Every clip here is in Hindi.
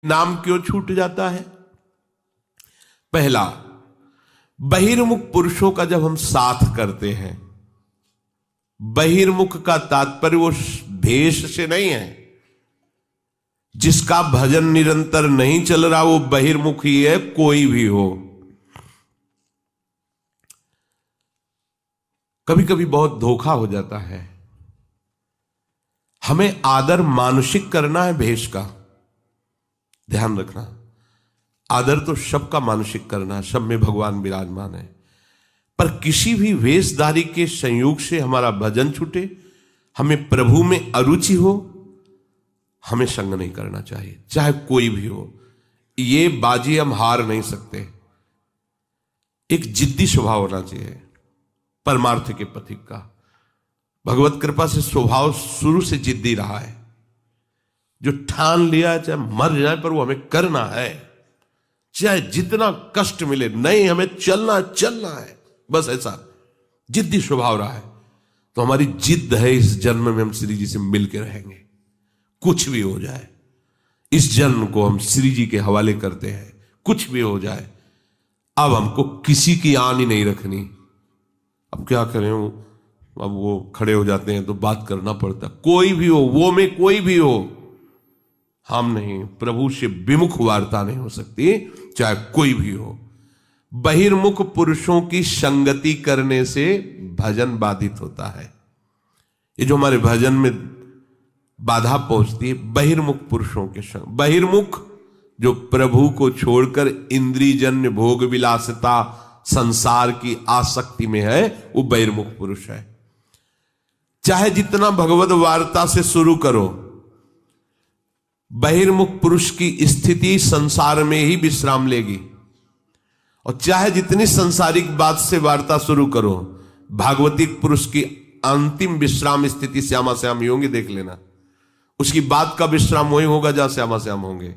नाम क्यों छूट जाता है? पहला, बहिर्मुख पुरुषों का जब हम साथ करते हैं, बहिर्मुख का तात्पर्य वो भेष से नहीं है। जिसका भजन निरंतर नहीं चल रहा वो बहिर्मुख ही है, कोई भी हो। कभी कभी बहुत धोखा हो जाता है। हमें आदर मानसिक करना है भेष का, ध्यान रखना। आदर तो सबका मानसिक करना है, सब में भगवान विराजमान है। पर किसी भी वेशधारी के संयोग से हमारा भजन छूटे, हमें प्रभु में अरुचि हो, हमें संग नहीं करना चाहिए, चाहे कोई भी हो। ये बाजी हम हार नहीं सकते। एक जिद्दी स्वभाव होना चाहिए परमार्थ के पथिक का। भगवत कृपा से स्वभाव शुरू से जिद्दी रहा है। जो ठान लिया है, चाहे मर जाए पर वो हमें करना है, चाहे जितना कष्ट मिले, नहीं हमें चलना चलना है, बस ऐसा जिद्दी स्वभाव रहा है। तो हमारी जिद्द है, इस जन्म में हम श्री जी से मिलकर रहेंगे, कुछ भी हो जाए। इस जन्म को हम श्री जी के हवाले करते हैं, कुछ भी हो जाए। अब हमको किसी की आन ही नहीं रखनी। अब क्या करें, अब वो खड़े हो जाते हैं तो बात करना पड़ता। कोई भी हो, वो में कोई भी हो, हम नहीं, प्रभु से विमुख वार्ता नहीं हो सकती, चाहे कोई भी हो। बहिर्मुख पुरुषों की संगति करने से भजन बाधित होता है। ये जो हमारे भजन में बाधा पहुंचती है, बहिर्मुख पुरुषों के संग। बहिर्मुख जो प्रभु को छोड़कर इंद्रियजन्य भोग विलासिता संसार की आसक्ति में है, वो बहिर्मुख पुरुष है। चाहे जितना भगवत वार्ता से शुरू करो, बहिर्मुख पुरुष की स्थिति संसार में ही विश्राम लेगी। और चाहे जितनी संसारिक बात से वार्ता शुरू करो, भागवतिक पुरुष की अंतिम विश्राम स्थिति श्यामा श्याम ही होंगे, देख लेना। उसकी बात का विश्राम वही होगा जहां श्यामा श्याम होंगे,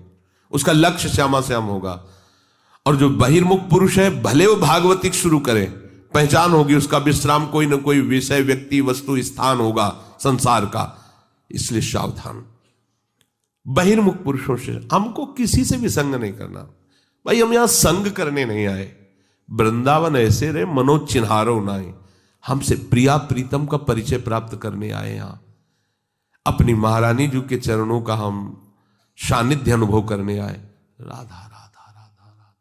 उसका लक्ष्य श्यामा श्याम होगा। और जो बहिर्मुख पुरुष है, भले वो भागवतिक शुरू करे, पहचान होगी उसका विश्राम कोई ना कोई विषय, व्यक्ति, वस्तु, स्थान होगा संसार का। इसलिए सावधान। बहिर्मुख पुरुषों से हमको किसी से भी संग नहीं करना। भाई हम यहां संग करने नहीं आए। वृंदावन ऐसे रहे मनो चिन्हारो नाई, हमसे प्रिया प्रीतम का परिचय प्राप्त करने आए। यहां अपनी महारानी जी के चरणों का हम सानिध्य अनुभव करने आए। राधा राधा राधा राधा।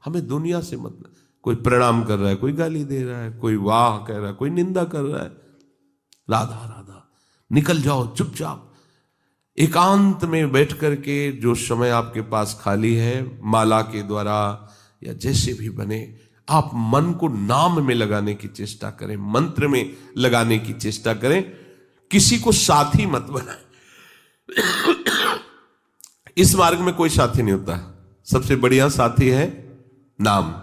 हमें दुनिया से मतलब, कोई प्रणाम कर रहा है, कोई गाली दे रहा है, कोई वाह कह रहा है, कोई निंदा कर रहा है, राधा राधा। निकल जाओ चुपचाप, एकांत में बैठ करके जो समय आपके पास खाली है, माला के द्वारा या जैसे भी बने, आप मन को नाम में लगाने की चेष्टा करें, मंत्र में लगाने की चेष्टा करें। किसी को साथी मत बनाएं। इस मार्ग में कोई साथी नहीं होता। सबसे बढ़िया साथी है नाम,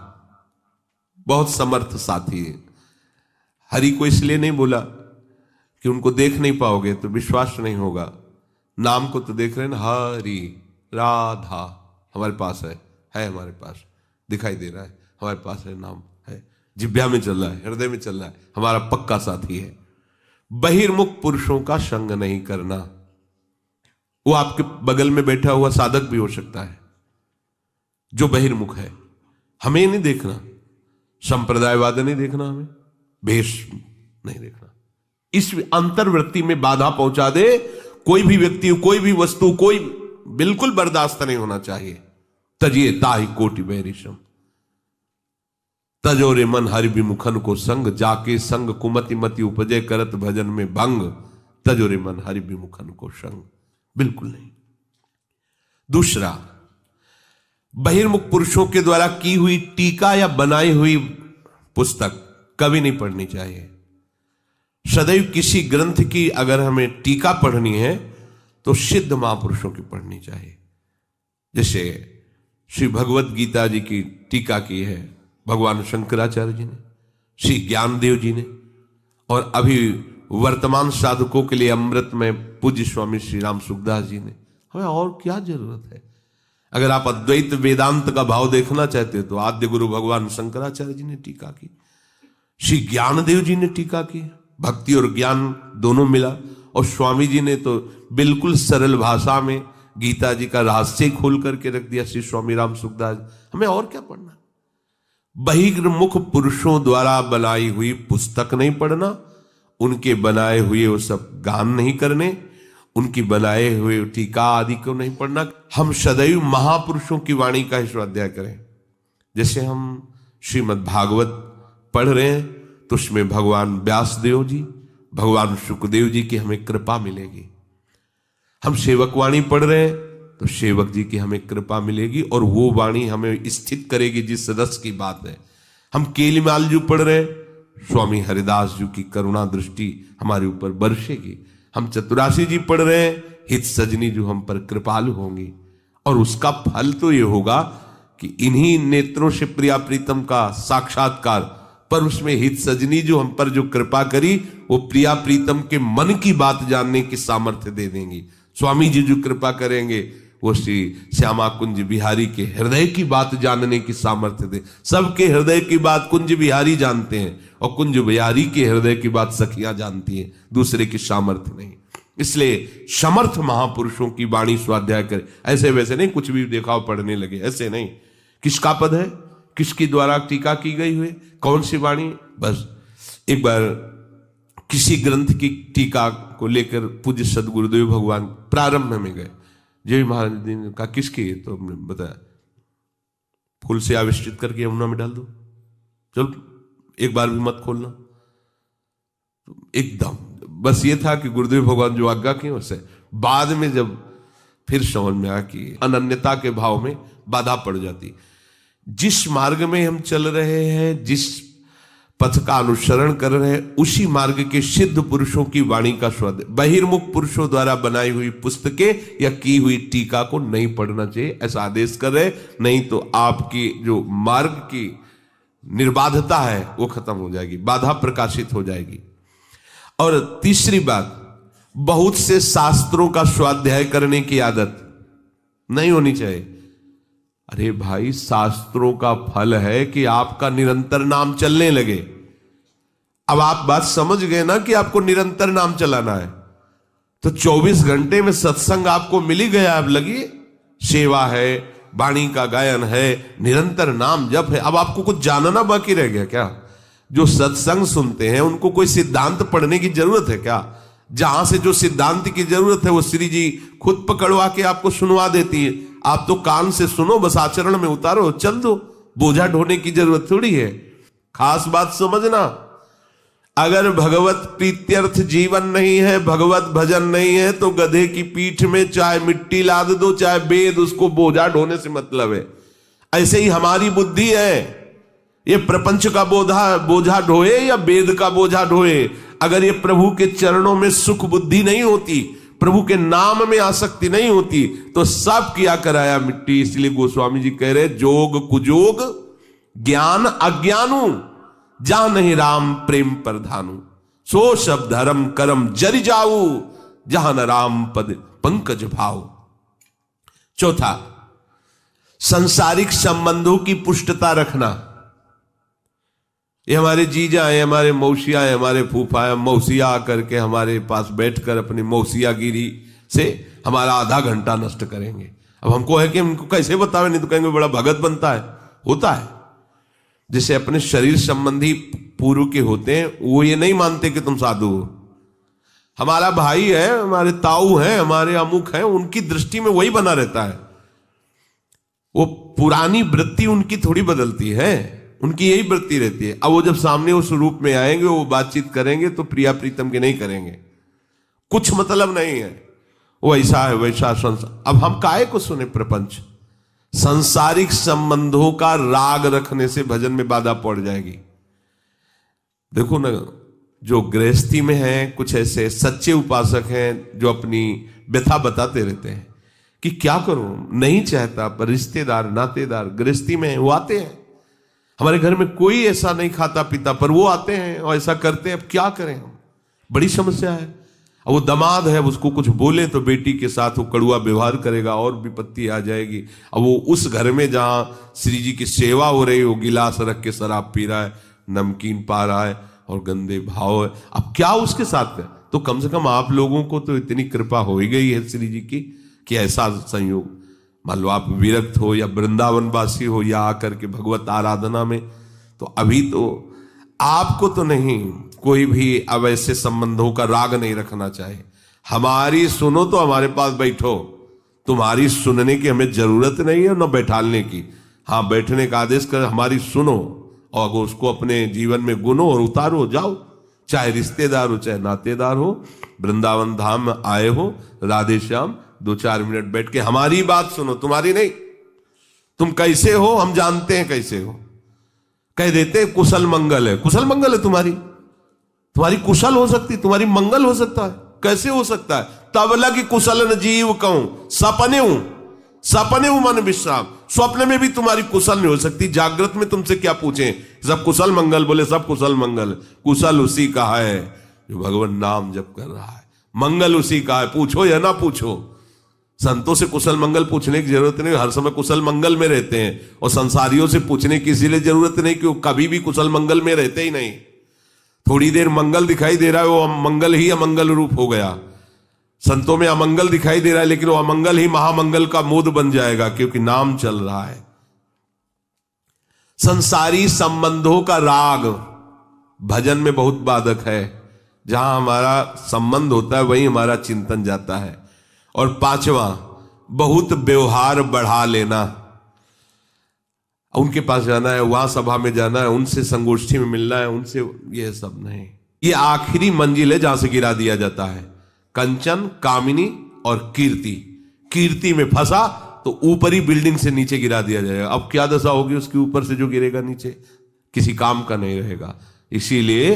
बहुत समर्थ साथी है। हरि को इसलिए नहीं बोला कि उनको देख नहीं पाओगे तो विश्वास नहीं होगा। नाम को तो देख रहे हैं ना, हरि राधा हमारे पास है हमारे पास दिखाई दे रहा है, हमारे पास है, नाम है, जिह्वा में चल रहा है, हृदय में चल रहा है, हमारा पक्का साथी है। बहिर्मुख पुरुषों का संग नहीं करना। वो आपके बगल में बैठा हुआ साधक भी हो सकता है जो बहिर्मुख है। हमें नहीं देखना, संप्रदायवाद नहीं देखना, हमें भेष नहीं देखना। इस अंतर्वृत्ति में बाधा पहुंचा दे कोई भी व्यक्ति, कोई भी वस्तु, कोई बिल्कुल बर्दाश्त नहीं होना चाहिए। तजिए ताहि कोटि बैरिशम, तजोरे मन हरि विमुखन को संग, जाके संग कुमति मति उपजय करत भजन में भंग, तजोरे मन हरि विमुखन को संग। बिल्कुल नहीं। दूसरा, बहिर्मुख पुरुषों के द्वारा की हुई टीका या बनाई हुई पुस्तक कभी नहीं पढ़नी चाहिए। सदैव किसी ग्रंथ की अगर हमें टीका पढ़नी है तो सिद्ध महापुरुषों की पढ़नी चाहिए। जैसे श्री भगवत गीता जी की टीका की है भगवान शंकराचार्य जी ने, श्री ज्ञानदेव जी ने, और अभी वर्तमान साधकों के लिए अमृत में पूज्य स्वामी श्री राम सुखदास जी ने। हमें और क्या जरूरत है? अगर आप अद्वैत वेदांत का भाव देखना चाहते हो तो आद्य गुरु भगवान शंकराचार्य जी ने टीका की, श्री ज्ञानदेव जी ने टीका की, भक्ति और ज्ञान दोनों मिला। और स्वामी जी ने तो बिल्कुल सरल भाषा में गीता जी का रहस्य खोल करके रख दिया श्री स्वामी राम सुखदास। हमें और क्या पढ़ना? बहिर्मुख पुरुषों द्वारा बनाई हुई पुस्तक नहीं पढ़ना, उनके बनाए हुए वो सब गान नहीं करने, उनकी बनाए हुए टीका आदि को नहीं पढ़ना। हम सदैव महापुरुषों की वाणी का ही स्वाध्याय करें। जैसे हम श्रीमद् भागवत पढ़ रहे हैं तो उसमें भगवान व्यासदेव जी, भगवान सुखदेव जी की हमें कृपा मिलेगी। हम सेवक वाणी पढ़ रहे हैं तो सेवक जी की हमें कृपा मिलेगी और वो वाणी हमें स्थित करेगी जिस रस की बात है। हम केलीमाल जी पढ़ रहे हैं, स्वामी हरिदास जी की करुणा दृष्टि हमारे ऊपर बरसेगी। हम चतुरासी जी पढ़ रहे हैं, हित सजनी जो हम पर कृपालु होंगी, और उसका फल तो ये होगा कि इन्हीं नेत्रों से प्रिया प्रीतम का साक्षात्कार, पर उसमें हित सजनी जो हम पर जो कृपा करी वो प्रिया प्रीतम के मन की बात जानने की सामर्थ्य दे देंगी। स्वामी जी जो कृपा करेंगे वो श्री श्यामा कुंज बिहारी के हृदय की बात जानने की सामर्थ्य दे। सबके हृदय की बात कुंज बिहारी जानते हैं और कुंज बिहारी के हृदय की बात सखियां जानती हैं, दूसरे की सामर्थ्य नहीं। इसलिए समर्थ महापुरुषों की वाणी स्वाध्याय करें। ऐसे वैसे नहीं कुछ भी देखा पढ़ने लगे, ऐसे नहीं। किसका पद है, किसके द्वारा टीका की गई हुई, कौन सी वाणी। बस एक बार किसी ग्रंथ की टीका को लेकर पूज्य सदगुरुदेव भगवान प्रारंभ में गए। जय महाराज ने कहा किसकी, तो हमने बताया फूल से आविष्कृत करके यमुना में डाल दो, चलो एक बार भी मत खोलना। एकदम बस ये था कि गुरुदेव भगवान जो आज्ञा की उससे। बाद में जब फिर समझ में आया कि अनन्यता के भाव में बाधा पड़ जाती। जिस मार्ग में हम चल रहे हैं, जिस पथ का अनुसरण कर रहे हैं, उसी मार्ग के सिद्ध पुरुषों की वाणी का स्वाद। बहिर्मुख पुरुषों द्वारा बनाई हुई पुस्तकें या की हुई टीका को नहीं पढ़ना चाहिए, ऐसा आदेश कर रहे। नहीं तो आपकी जो मार्ग की निर्बाधता है वो खत्म हो जाएगी, बाधा प्रकाशित हो जाएगी। और तीसरी बात, बहुत से शास्त्रों का स्वाध्याय करने की आदत नहीं होनी चाहिए। अरे भाई, शास्त्रों का फल है कि आपका निरंतर नाम चलने लगे। अब आप बात समझ गए ना कि आपको निरंतर नाम चलाना है, तो 24 घंटे में सत्संग आपको मिल ही गया। अब लगी सेवा है, वाणी का गायन है, निरंतर नाम जप है। अब आपको कुछ जानना बाकी रह गया क्या? जो सत्संग सुनते हैं उनको कोई सिद्धांत पढ़ने की जरूरत है क्या? जहां से जो सिद्धांत की जरूरत है वो श्री जी खुद पकड़वा के आपको सुनवा देती है। आप तो कान से सुनो, बस आचरण में उतारो, चल दो। बोझा ढोने की जरूरत थोड़ी है। खास बात समझना, अगर भगवत प्रीत्यर्थ जीवन नहीं है, भगवत भजन नहीं है, तो गधे की पीठ में चाहे मिट्टी लाद दो चाहे वेद, उसको बोझा ढोने से मतलब है। ऐसे ही हमारी बुद्धि है, ये प्रपंच का बोझा ढोए या वेद का बोझा ढोए, अगर ये प्रभु के चरणों में सुख बुद्धि नहीं होती, प्रभु के नाम में आसक्ति नहीं होती, तो सब किया कराया मिट्टी। इसलिए गोस्वामी जी कह रहे, जोग कुजोग ज्ञान अज्ञानु, जा नहीं राम प्रेम प्रधानु, सो सब धर्म करम जरि जाऊ, जहां न राम पद पंकज भाव। चौथा, सांसारिक संबंधों की पुष्टता रखना। ये हमारे जीजा है, हमारे मौसिया है, हमारे फूफा है, मौसिया आकर के हमारे पास बैठकर अपनी मौसियागिरी से हमारा आधा घंटा नष्ट करेंगे। अब हमको है कि हमको कैसे बतावे, नहीं तो कहेंगे बड़ा भगत बनता है। होता है, जैसे अपने शरीर संबंधी पूर्व के होते हैं, वो ये नहीं मानते कि तुम साधु हो। हमारा भाई है, हमारे ताऊ है, हमारे अमुक है, उनकी दृष्टि में वही बना रहता है। वो पुरानी वृत्ति उनकी थोड़ी बदलती है, उनकी यही वृत्ति रहती है। अब वो जब सामने उस रूप में आएंगे, वो बातचीत करेंगे तो प्रिया प्रीतम के नहीं करेंगे, कुछ मतलब नहीं है, वो ऐसा है वैसा संसार। अब हम काहे को सुने प्रपंच? सांसारिक संबंधों का राग रखने से भजन में बाधा पड़ जाएगी। देखो ना, जो गृहस्थी में हैं, कुछ ऐसे सच्चे उपासक हैं जो अपनी व्यथा बताते रहते हैं कि क्या करूं, नहीं चाहता, पर रिश्तेदार नातेदार गृहस्थी में वो आते हैं। हमारे घर में कोई ऐसा नहीं खाता पीता, पर वो आते हैं और ऐसा करते हैं। अब क्या करें हम? बड़ी समस्या है। अब वो दामाद है, उसको कुछ बोले तो बेटी के साथ वो कड़ुआ व्यवहार करेगा और विपत्ति आ जाएगी। अब वो उस घर में जहां श्री जी की सेवा हो रही, वो गिलास रख के शराब पी रहा है, नमकीन पा रहा है और गंदे भाव है। अब क्या उसके साथ है? तो कम से कम आप लोगों को तो इतनी कृपा हो ही गई है श्री जी की कि ऐसा संयोग, मान लो आप विरक्त हो या वृंदावन वासी हो या आकर के भगवत आराधना में, तो अभी तो आपको तो नहीं, कोई भी अब ऐसे संबंधों का राग नहीं रखना चाहे। हमारी सुनो तो हमारे पास बैठो, तुम्हारी सुनने की हमें जरूरत नहीं है न बैठालने की। हाँ, बैठने का आदेश कर, हमारी सुनो और उसको अपने जीवन में गुनो और उतारो, जाओ। चाहे रिश्तेदार हो चाहे नातेदार हो, वृंदावन धाम में आए हो, राधे श्याम 2-4 मिनट बैठ के हमारी बात सुनो, तुम्हारी नहीं। तुम कैसे हो हम जानते हैं कैसे हो, कह देते हैं कुशल मंगल है। कुशल मंगल है तुम्हारी कुशल हो सकती, तुम्हारी मंगल हो सकता है, कैसे हो सकता है? तब लगी कुशल न जीव कहूं, सपने मन विश्राम। स्वप्न में भी तुम्हारी कुशल नहीं हो सकती, जागृत में तुमसे क्या पूछें, सब कुशल मंगल बोले, सब कुशल मंगल। कुशल उसी का है जो भगवान नाम जप कर रहा है, मंगल उसी का है, पूछो या ना पूछो। संतों से कुशल मंगल पूछने की जरूरत नहीं, हर समय कुशल मंगल में रहते हैं। और संसारियों से पूछने की इसीलिए जरूरत नहीं कि वो कभी भी कुशल मंगल में रहते ही नहीं। थोड़ी देर मंगल दिखाई दे रहा है, वो मंगल ही अमंगल रूप हो गया। संतों में अमंगल दिखाई दे रहा है, लेकिन वो अमंगल ही महामंगल का मोद बन जाएगा, क्योंकि नाम चल रहा है। संसारी संबंधों का राग भजन में बहुत बाधक है। जहां हमारा संबंध होता है वहीं हमारा चिंतन जाता है। और 5वां, बहुत व्यवहार बढ़ा लेना। उनके पास जाना है, वहां सभा में जाना है, उनसे संगोष्ठी में मिलना है, उनसे, ये सब नहीं। ये आखिरी मंजिल है जहां से गिरा दिया जाता है। कंचन, कामिनी और कीर्ति। कीर्ति में फंसा तो ऊपरी बिल्डिंग से नीचे गिरा दिया जाएगा। अब क्या दशा होगी उसके ऊपर से जो गिरेगा नीचे, किसी काम का नहीं रहेगा। इसीलिए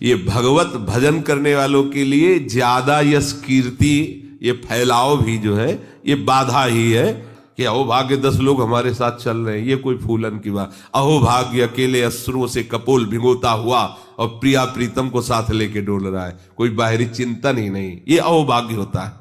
ये भगवत भजन करने वालों के लिए ज्यादा यश कीर्ति, ये फैलाव भी जो है ये बाधा ही है कि अहो भाग्य 10 लोग हमारे साथ चल रहे हैं, ये कोई फूलन की बात। अहो भाग्य अकेले अश्रुओं से कपोल भिगोता हुआ और प्रिया प्रीतम को साथ लेके डोल रहा है, कोई बाहरी चिंतन ही नहीं, ये अहो भाग्य होता है।